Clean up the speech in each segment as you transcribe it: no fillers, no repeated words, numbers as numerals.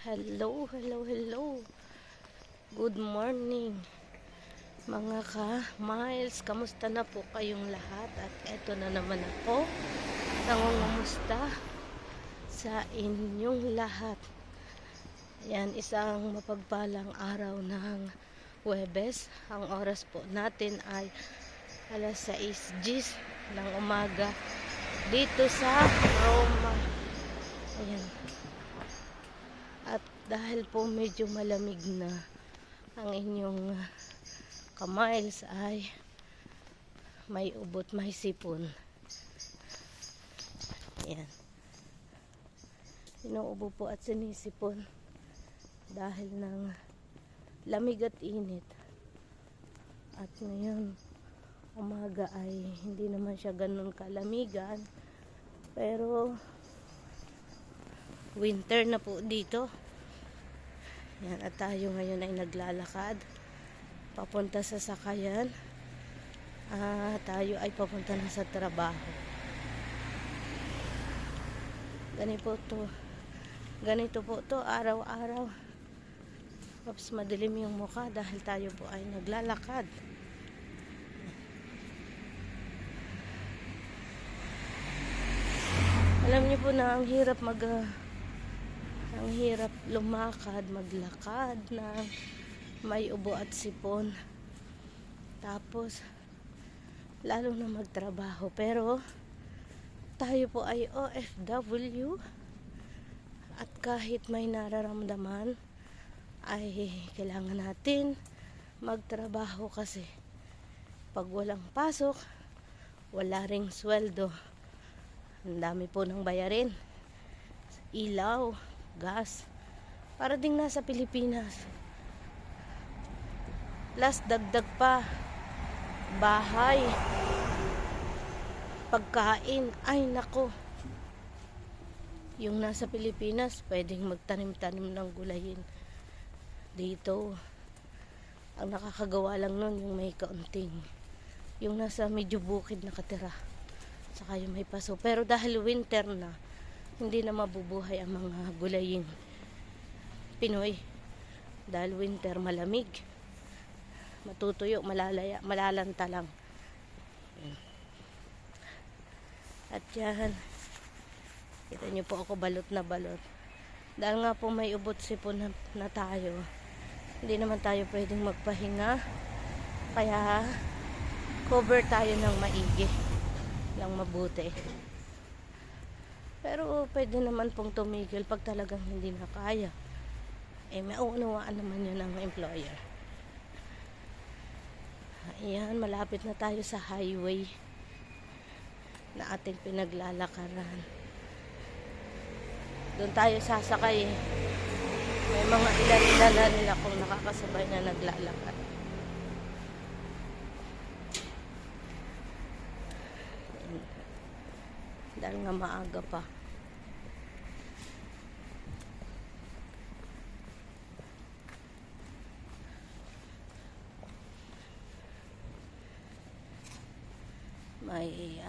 Hello, hello, hello. Good morning, mga ka-miles. Kamusta na po kayong lahat? At eto na naman ako, nangungumusta sa inyong lahat. Yan, isang mapagpalang araw ng Huwebes. Ang oras po natin ay alas 6:00 ng umaga dito sa Roma. Ayan. At dahil po medyo malamig na ang inyong ka-miles ay may ubot, may sipon. Ayan. Inuubo po at sinisipon dahil ng lamig at init. At ngayon umaga ay hindi naman siya ganun kalamigan, pero winter na po dito. Yan, at tayo ngayon ay naglalakad papunta sa sakayan. Tayo ay papunta na sa trabaho. Ganito po to araw-araw. Tapos madilim yung mukha dahil tayo po ay naglalakad. Alam niyo po na ang hirap lumakad, maglakad na may ubo at sipon. Tapos lalo na magtrabaho. Pero tayo po ay OFW at kahit may nararamdaman ay kailangan natin magtrabaho kasi pag walang pasok, wala ring sweldo. Ang dami po ng bayarin. Ilaw, gas, para ding nasa Pilipinas. Last dagdag pa bahay, pagkain, ay nako. Yung nasa Pilipinas pwedeng magtanim-tanim ng gulayin. Dito ang nakakagawa lang nun yung may kaunting, yung nasa medyo bukid nakatira, saka yung may paso. Pero dahil winter na, hindi na mabubuhay ang mga gulayin Pinoy. Dahil winter, malamig, matutuyo, malalanta lang. At yan, kita nyo po ako balot na balot. Dahil nga po may ubot sipon na tayo, hindi naman tayo pwedeng magpahinga. Kaya cover tayo ng maigi lang, mabuti. Pero pwede naman pong tumigil pag talagang hindi na kaya. Maunawaan naman yun ng employer. Ayan, malapit na tayo sa highway na ating pinaglalakaran. Doon tayo sasakay. May mga ilan nila kung nakakasabay na naglalakad. Dahil nga maaga pa. May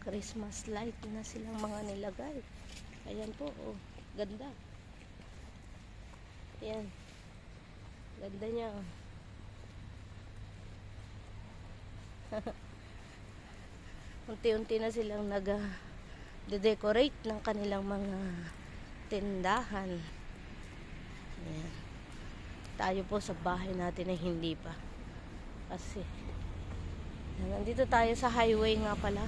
Christmas light na silang mga nilagay. Ayan po, oh, ganda. Ayan, ganda niya. Unti-unti na silang nag-decorate ng kanilang mga tindahan. Ayan. Tayo po sa bahay natin ay hindi pa. Kasi nandito tayo sa highway nga pala.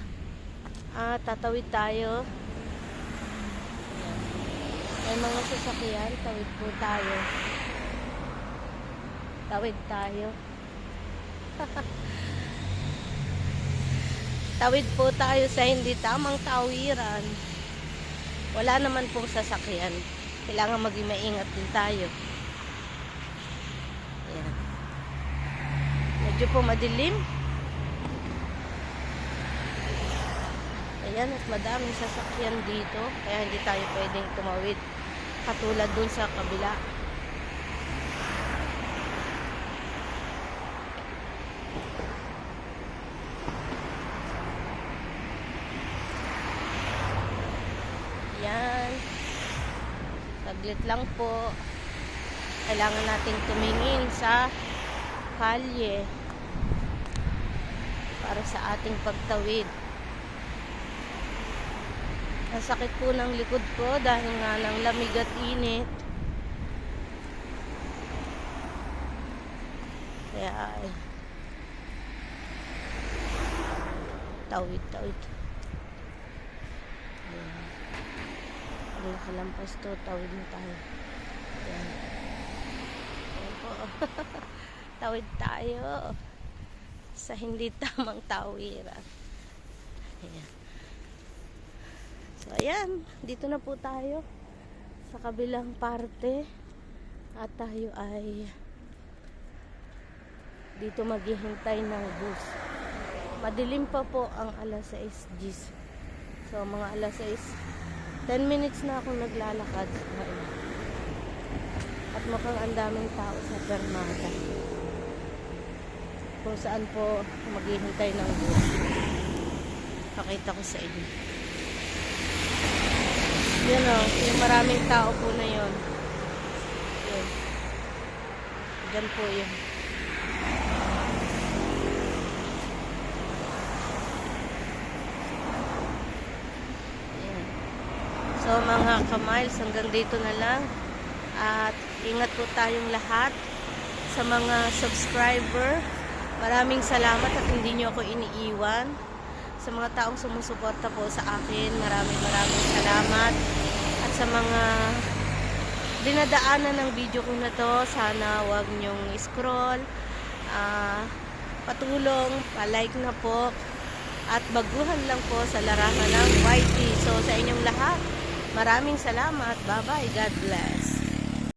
Tatawid tayo. Ayan. May mga sasakyan, tawid po tayo. Tawid tayo. Tawid po tayo sa hindi tamang tawiran. Wala naman pong sasakyan. Kailangan maging maingat din tayo. Ayan. Medyo po madilim. Ayan, at madaming sasakyan dito. Kaya hindi tayo pwedeng tumawid katulad dun sa kabila. Ayan. saglit lang po. Kailangan nating tumingin sa kalye para sa ating pagtawid. Ang sakit po ng likod ko dahil nga ng lamig at init. Kaya ay tawid. Ayan. Pag nakalampas to, tawid na tayo. Ayan. Ayan po. Tawid tayo sa hindi tamang tawiran. Ayan. So, ayan. Dito na po tayo sa kabilang parte. At tayo ay dito maghihintay ng bus. Madilim pa po ang alas 6 Gs. So, mga alas 6, 10 minutes na akong naglalakad. At mukhang ang daming tao sa fermata. Kung saan po maghihintay ng bus. Pakita ko sa inyo. Yan o, yung maraming tao po na yun. Yan. Diyan po yun. So mga ka-miles, hanggang dito na lang. At ingat po tayong lahat. Sa mga subscriber, maraming salamat at hindi nyo ako iniiwan. Sa mga taong sumusuporta po sa akin, maraming salamat. At sa mga dinadaanan ng video ko na to, sana wag nyong scroll, patulong, palike na po, at baguhan lang po sa larangan ng YT. So sa inyong lahat, maraming salamat. Bye-bye. God bless.